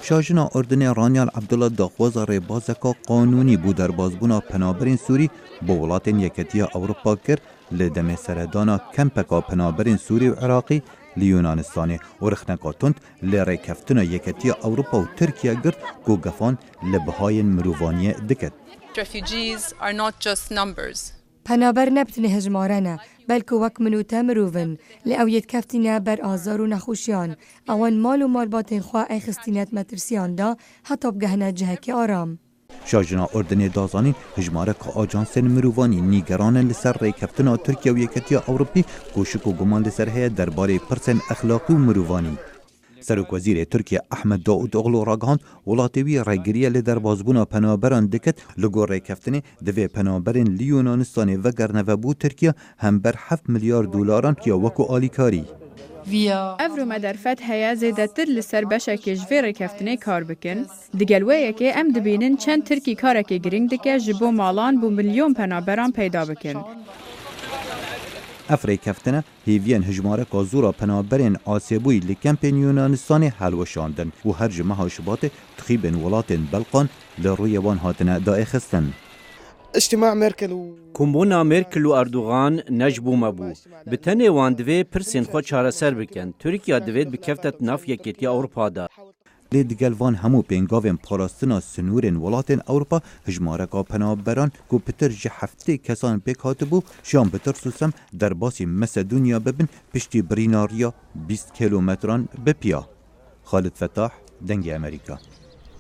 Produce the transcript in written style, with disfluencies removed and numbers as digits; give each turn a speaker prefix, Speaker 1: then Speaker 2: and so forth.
Speaker 1: شاژنا اردن رانیال عبدالله داخواز ربازکا قانونی بو در بازبونا پنابرین سوری با ولاتین یکتیا اوروپا کرد لدم سردانا کمپکا پنابرین سوری و عراقی لیونانستانه و رخنکاتوند لرکفتنا یکتیا اوروپا و ترکیه گرد گو گفان لبهای مروفانی دکت.
Speaker 2: Refugees are not just numbers.
Speaker 3: پنابر نبتنه هجمارنه بلکه وک منوته مروفن لأویت کفتینه بر آزار و نخوشیان اوان مال و مال باتن خواه ای خستینت مترسیان دا حتی بگهنه جهک آرام.
Speaker 1: شاژنا اردن دازانین هجماره که آجانس مروانی نیگران لسر ریکفتنا ترکیه و یکتیا اوروپی کوشک و گمان لسر هیا درباره پرسن اخلاقی و مروانی. سرک وزیر ترکیه احمد داود اغلو راگهاند ولاتوی رایگریه لدر بازبونا پنابران دکت لگو ریکفتنه دوی پنابرین لیونانستانه و گرنوه بو ترکیه هم بر 7 میلیارد دلاران که وکو آلیکاری.
Speaker 4: افرو مدرفت هیا زیده تر لسر بشک جوی رکفتنه کار بکن دگلوه که ام دبینن چند ترکی کاره که گرینگ دکه جبو مالان بو میلیون پنابران پیدا بکن.
Speaker 1: افری کفتنه هیوین هجماره که زورا پنابرین آسیبوی لکمپین یونانستانی حلوشاندن و هر جمعه شبات تخیبن ولاتن بلقان لروی وان هاتنه دای خستن.
Speaker 5: اجتماع مرکل
Speaker 6: کومبونا مرکل و اردوغان نجبو مبو بتنه وان دوی پرسین خود چاره سر بکن ترکیه دوید بکفتت ناف یکیتی اروپا دا
Speaker 1: لیدگل وان همو پینگاوین پاراستنا سنورین ولاتن اوروپا هجماره که پنابران کو پتر جه هفته کسان بک هاتبو شام بتر سوسم در باسی مسدونیا ببن پشتی بریناریا 20 کیلومتران بپیا. خالد فتاح دنگ امریکا.